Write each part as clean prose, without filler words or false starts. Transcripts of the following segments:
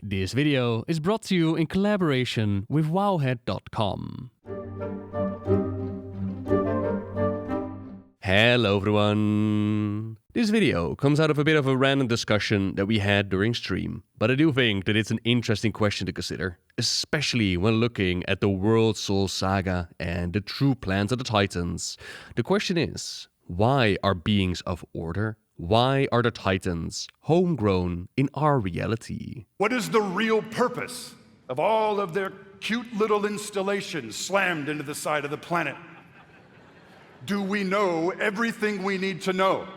This video is brought to you in collaboration with WoWhead.com. Hello everyone! This video comes out of a bit of a random discussion that we had during stream, but I do think that it's an interesting question to consider, especially when looking at the World Soul Saga and the true plans of the Titans. The question is, why are beings of order? Why are the Titans homegrown in our reality? What is the real purpose of all of their cute little installations slammed into the side of the planet? Do we know everything we need to know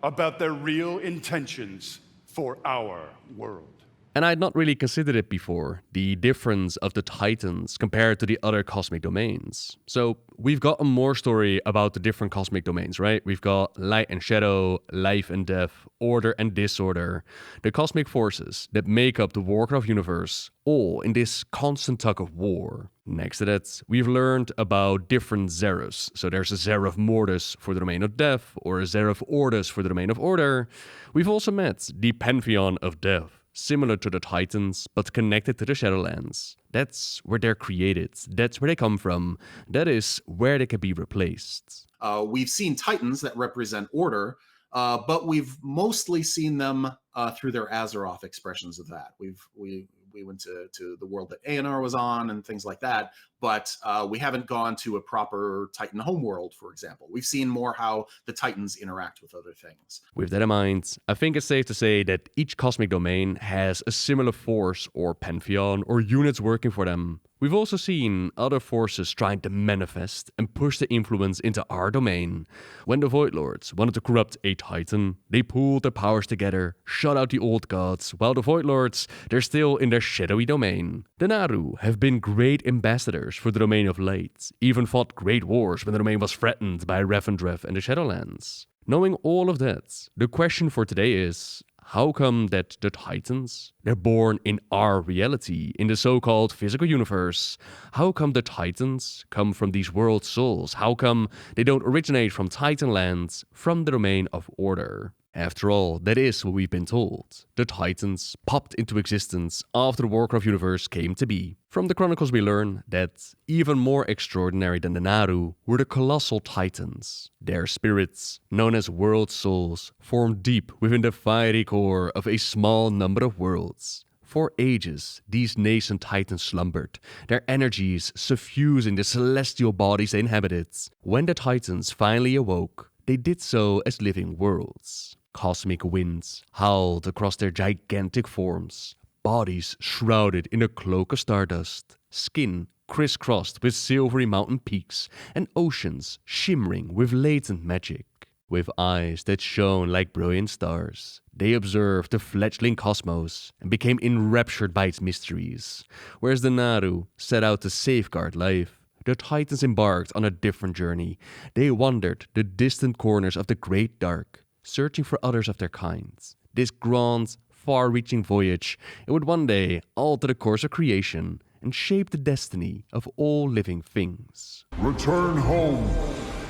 about their real intentions for our world? And I'd not really considered it before, the difference of the Titans compared to the other cosmic domains. So we've got a more story about the different cosmic domains, right? We've got light and shadow, life and death, order and disorder, the cosmic forces that make up the Warcraft universe, all in this constant tug of war. Next to that, we've learned about different Zereths. So there's a Zereth Mortis for the domain of death, or a Zereth Ordis for the domain of order. We've also met the Pantheon of death, similar to the Titans, but connected to the Shadowlands. That's where they're created. That's where they come from. That is where they can be replaced. We've seen Titans that represent order, but we've mostly seen them through their Azeroth expressions of that. We went to the world that Aenar was on and things like that, but we haven't gone to a proper Titan homeworld, for example. We've seen more how the Titans interact with other things. With that in mind, I think it's safe to say that each cosmic domain has a similar force or pantheon or units working for them. We've also seen other forces trying to manifest and push their influence into our domain. When the voidlords wanted to corrupt a Titan, they pooled their powers together, shut out the old gods, while the voidlords, they're still in their shadowy domain. The Naaru have been great ambassadors for the domain of light, even fought great wars when the domain was threatened by Revendreth and the Shadowlands. Knowing all of that, the question for today is, how come that the Titans, they're born in our reality, in the so-called physical universe? How come the Titans come from these world souls? How come they don't originate from Titanlands, from the domain of order? After all, that is what we've been told. The Titans popped into existence after the Warcraft universe came to be. From the chronicles we learn that even more extraordinary than the Naaru were the colossal Titans. Their spirits, known as world souls, formed deep within the fiery core of a small number of worlds. For ages, these nascent Titans slumbered, their energies suffusing the celestial bodies they inhabited. When the Titans finally awoke, they did so as living worlds. Cosmic winds howled across their gigantic forms, bodies shrouded in a cloak of stardust, skin crisscrossed with silvery mountain peaks, and oceans shimmering with latent magic. With eyes that shone like brilliant stars, they observed the fledgling cosmos and became enraptured by its mysteries. Whereas the Naaru set out to safeguard life, the Titans embarked on a different journey. They wandered the distant corners of the Great Dark, searching for others of their kind. This grand, far-reaching voyage, it would one day alter the course of creation and shape the destiny of all living things. Return home,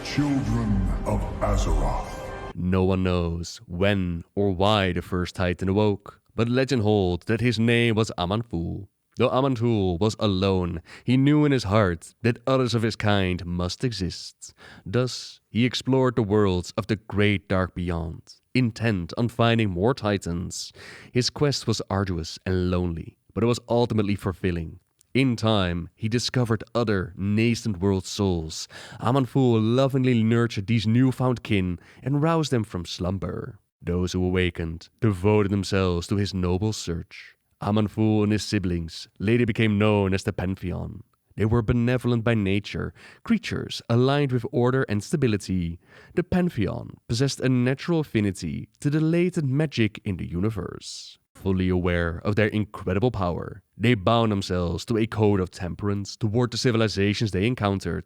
children of Azeroth. No one knows when or why the first Titan awoke, but legend holds that his name was Aman'Thul. Though Aman'Thul was alone, he knew in his heart that others of his kind must exist. Thus, he explored the worlds of the great dark beyond, intent on finding more Titans. His quest was arduous and lonely, but it was ultimately fulfilling. In time, he discovered other nascent world souls. Aman'Thul lovingly nurtured these newfound kin and roused them from slumber. Those who awakened devoted themselves to his noble search. Aman'Thul and his siblings later became known as the Pantheon. They were benevolent by nature, creatures aligned with order and stability. The Pantheon possessed a natural affinity to the latent magic in the universe. Fully aware of their incredible power, they bound themselves to a code of temperance toward the civilizations they encountered,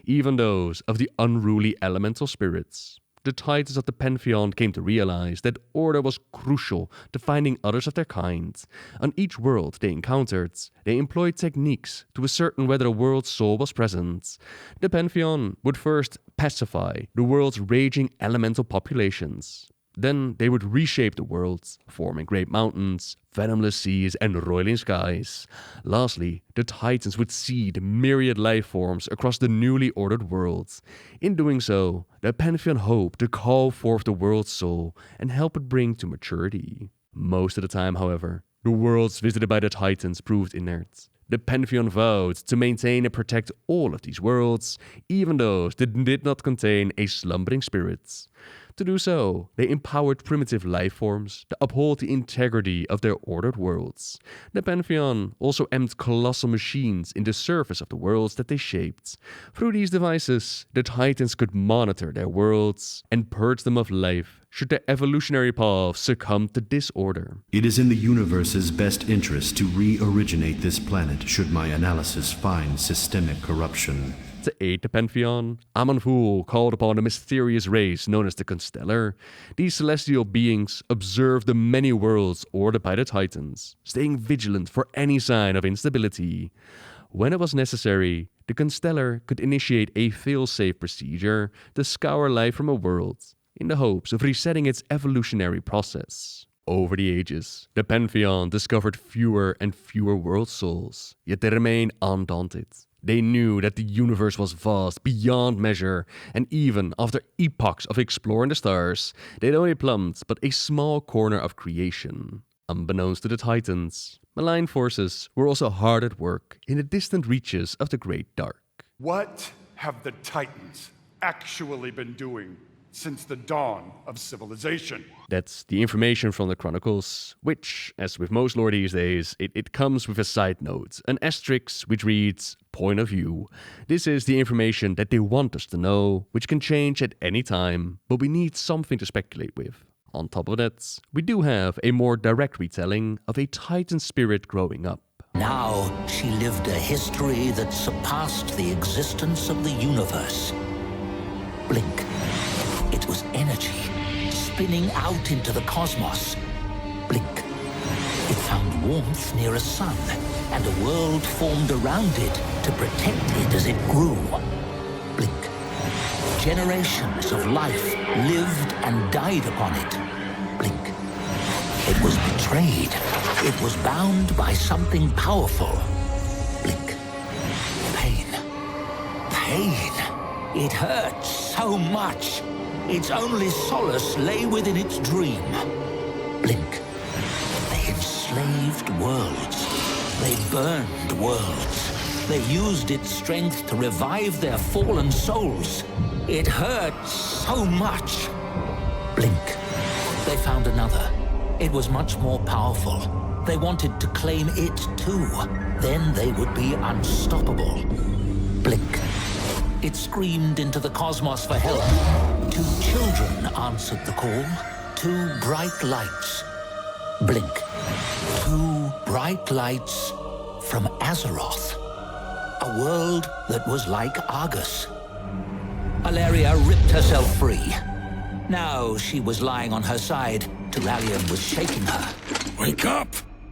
even those of the unruly elemental spirits. The Titans of the Pantheon came to realize that order was crucial to finding others of their kind. On each world they encountered, they employed techniques to ascertain whether a world's soul was present. The Pantheon would first pacify the world's raging elemental populations. Then they would reshape the world, forming great mountains, venomous seas, and roiling skies. Lastly, the Titans would seed myriad life forms across the newly ordered world. In doing so, the Pantheon hoped to call forth the world's soul and help it bring to maturity. Most of the time, however, the worlds visited by the Titans proved inert. The Pantheon vowed to maintain and protect all of these worlds, even those that did not contain a slumbering spirit. To do so, they empowered primitive life forms to uphold the integrity of their ordered worlds. The Pantheon also aimed colossal machines in the surface of the worlds that they shaped. Through these devices, the Titans could monitor their worlds and purge them of life should their evolutionary path succumb to disorder. It is in the universe's best interest to re-originate this planet should my analysis find systemic corruption. To aid the Pantheon, Aman'Thul called upon a mysterious race known as the Constellar. These celestial beings observed the many worlds ordered by the Titans, staying vigilant for any sign of instability. When it was necessary, the Constellar could initiate a fail-safe procedure to scour life from a world, in the hopes of resetting its evolutionary process. Over the ages, the Pantheon discovered fewer and fewer world souls, yet they remained undaunted. They knew that the universe was vast beyond measure, and even after epochs of exploring the stars, they'd only plumbed but a small corner of creation. Unbeknownst to the Titans, malign forces were also hard at work in the distant reaches of the Great Dark. What have the Titans actually been doing since the dawn of civilization? That's the information from the Chronicles, which, as with most lore these days, it comes with a side note, an asterisk which reads, point of view. This is the information that they want us to know, which can change at any time, but we need something to speculate with. On top of that, we do have a more direct retelling of a Titan spirit growing up. Now she lived a history that surpassed the existence of the universe. Blink. It was energy, spinning out into the cosmos. Blink. It found warmth near a sun, and a world formed around it to protect it as it grew. Blink. Generations of life lived and died upon it. Blink. It was betrayed. It was bound by something powerful. Blink. Pain. Pain. It hurt so much. Its only solace lay within its dream. Blink. They enslaved worlds. They burned worlds. They used its strength to revive their fallen souls. It hurt so much. Blink. They found another. It was much more powerful. They wanted to claim it too. Then they would be unstoppable. Blink. It screamed into the cosmos for help. 2 children answered the call. 2 bright lights. Blink. 2 bright lights from Azeroth. A world that was like Argus. Alleria ripped herself free. Now she was lying on her side. Turalyon was shaking her. Wake up!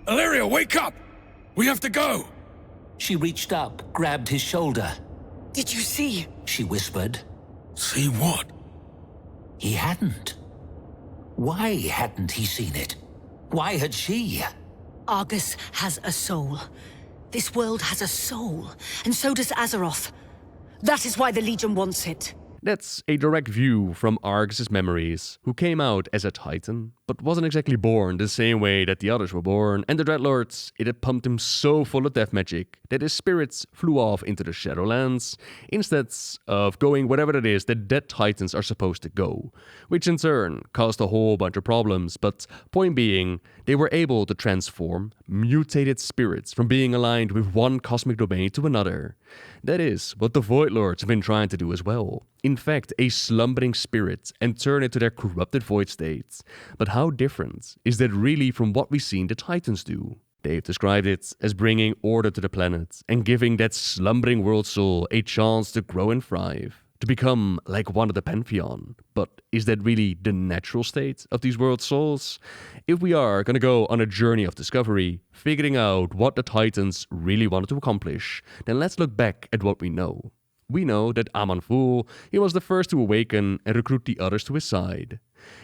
Alleria, wake up! We have to go! She reached up, grabbed his shoulder. Did you see? She whispered. See what? He hadn't. Why hadn't he seen it? Why had she? Argus has a soul. This world has a soul, and so does Azeroth. That is why the Legion wants it. That's a direct view from Argus' memories, who came out as a Titan, but wasn't exactly born the same way that the others were born, and the Dreadlords, it had pumped him so full of death magic that his spirits flew off into the Shadowlands, instead of going whatever it is that dead Titans are supposed to go, which in turn caused a whole bunch of problems, but point being, they were able to transform mutated spirits from being aligned with one cosmic domain to another. That is what the voidlords have been trying to do as well. Infect a slumbering spirit and turn it to their corrupted void state. But how different is that really from what we've seen the Titans do? They've described it as bringing order to the planet and giving that slumbering world soul a chance to grow and thrive, to become like one of the Pantheon. But is that really the natural state of these world souls? If we are going to go on a journey of discovery, figuring out what the Titans really wanted to accomplish, then let's look back at what we know. We know that Aman'Thul, he was the first to awaken and recruit the others to his side.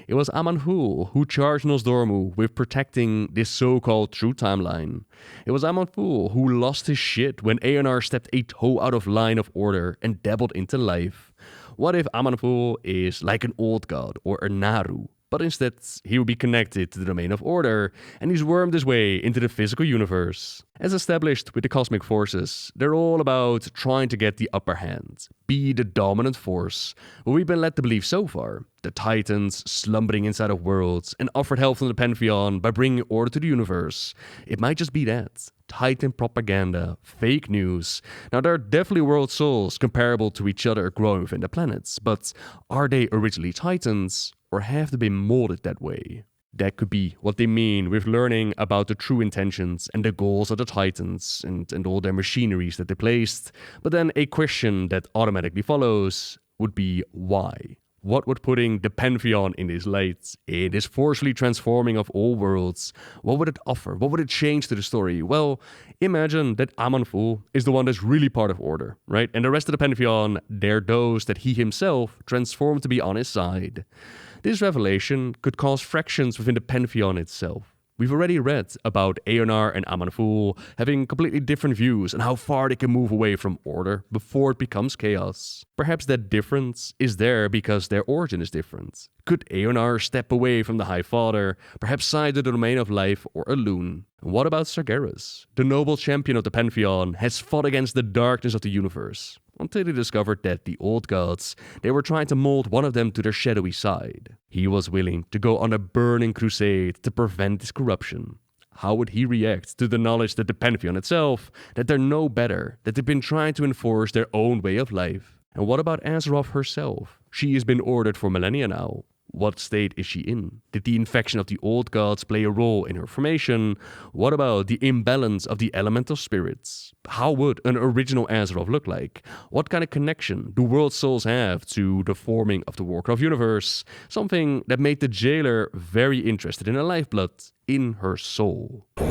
It was Aman'Thul who charged Nosdormu with protecting this so-called true timeline. It was Aman'Thul who lost his shit when Aeonar stepped a toe out of line of order and dabbled into life. What if Aman'Thul is like an old god or a Naru? But instead, he will be connected to the domain of order, and he's wormed his way into the physical universe. As established with the cosmic forces, they're all about trying to get the upper hand, be the dominant force. What we've been led to believe so far, the Titans slumbering inside of worlds and offered help from the Pantheon by bringing order to the universe. It might just be that. Titan propaganda, fake news. Now there are definitely world souls comparable to each other growing within the planets, but are they originally Titans? Or have they been molded that way? That could be what they mean with learning about the true intentions and the goals of the Titans and all their machineries that they placed. But then a question that automatically follows would be why? What would putting the Pantheon in this light, in this forcefully transforming of all worlds, what would it offer? What would it change to the story? Well, imagine that Aman'Thul is the one that's really part of order, right? And the rest of the Pantheon, they're those that he himself transformed to be on his side. This revelation could cause fractions within the Pantheon itself. We've already read about Aeonar and Aman'Thul having completely different views on how far they can move away from order before it becomes chaos. Perhaps that difference is there because their origin is different. Could Aeonar step away from the High Father, perhaps side the domain of life or a loon? And what about Sargeras? The noble champion of the Pantheon has fought against the darkness of the universe, until he discovered that the old gods, they were trying to mold one of them to their shadowy side. He was willing to go on a burning crusade to prevent this corruption. How would he react to the knowledge that the Pantheon itself, that they're no better, that they've been trying to enforce their own way of life? And what about Azeroth herself? She has been ordered for millennia now. What state is she in? Did the infection of the old gods play a role in her formation? What about the imbalance of the elemental spirits? How would an original Azeroth look like? What kind of connection do world souls have to the forming of the Warcraft universe? Something that made the jailer very interested in her lifeblood, in her soul. All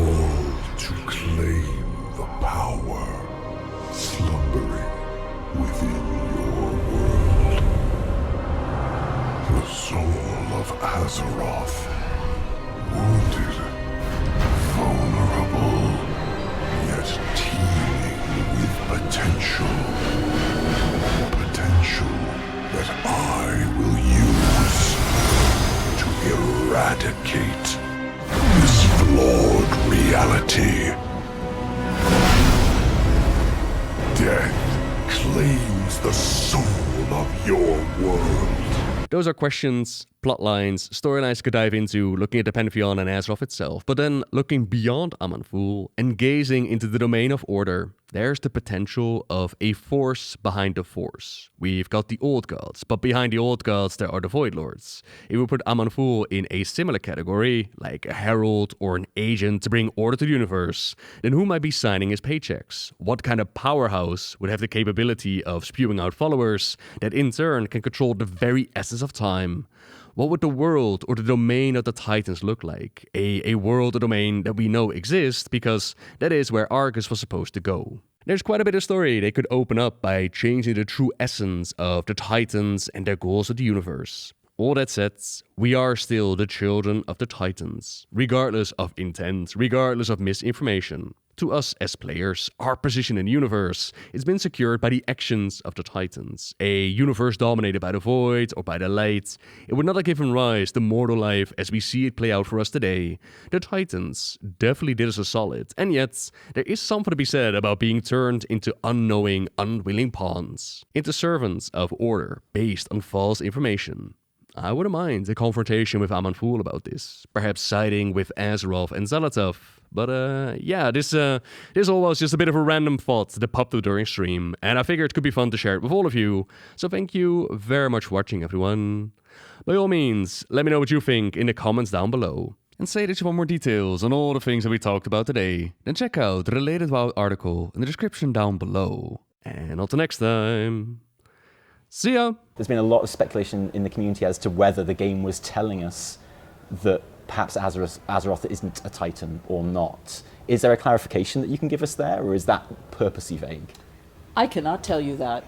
to claim the power slumbering within your world. The soul of Azeroth, wounded, vulnerable, yet teeming with potential. Potential that I will use to eradicate this flawed reality. Death claims the soul of your world. Those are questions, plotlines, storylines could dive into looking at the Pantheon and Azeroth itself, but then looking beyond Aman'Thul and gazing into the domain of order, there's the potential of a force behind the force. We've got the old gods, but behind the old gods there are the voidlords. If we put Aman'Thul in a similar category, like a herald or an agent to bring order to the universe, then who might be signing his paychecks? What kind of powerhouse would have the capability of spewing out followers that in turn can control the very essence of time? What would the world or the domain of the Titans look like? A world or domain that we know exists because that is where Argus was supposed to go. There's quite a bit of story they could open up by changing the true essence of the Titans and their goals of the universe. All that said, we are still the children of the Titans, regardless of intent, regardless of misinformation. To us as players, our position in the universe has been secured by the actions of the Titans. A universe dominated by the void or by the light, it would not have given rise to mortal life as we see it play out for us today. The Titans definitely did us a solid, and yet there is something to be said about being turned into unknowing, unwilling pawns, into servants of order based on false information. I wouldn't mind a confrontation with Aman'Thul about this, perhaps siding with Azeroth and Xal'atath. But yeah, this all was just a bit of a random thought that popped up during stream, and I figured it could be fun to share it with all of you. So thank you very much for watching, everyone. By all means, let me know what you think in the comments down below. And say that you want more details on all the things that we talked about today, then check out the related WoW article in the description down below. And until next time, see ya! There's been a lot of speculation in the community as to whether the game was telling us that perhaps Azeroth isn't a Titan or not. Is there a clarification that you can give us there, or is that purposely vague? I cannot tell you that.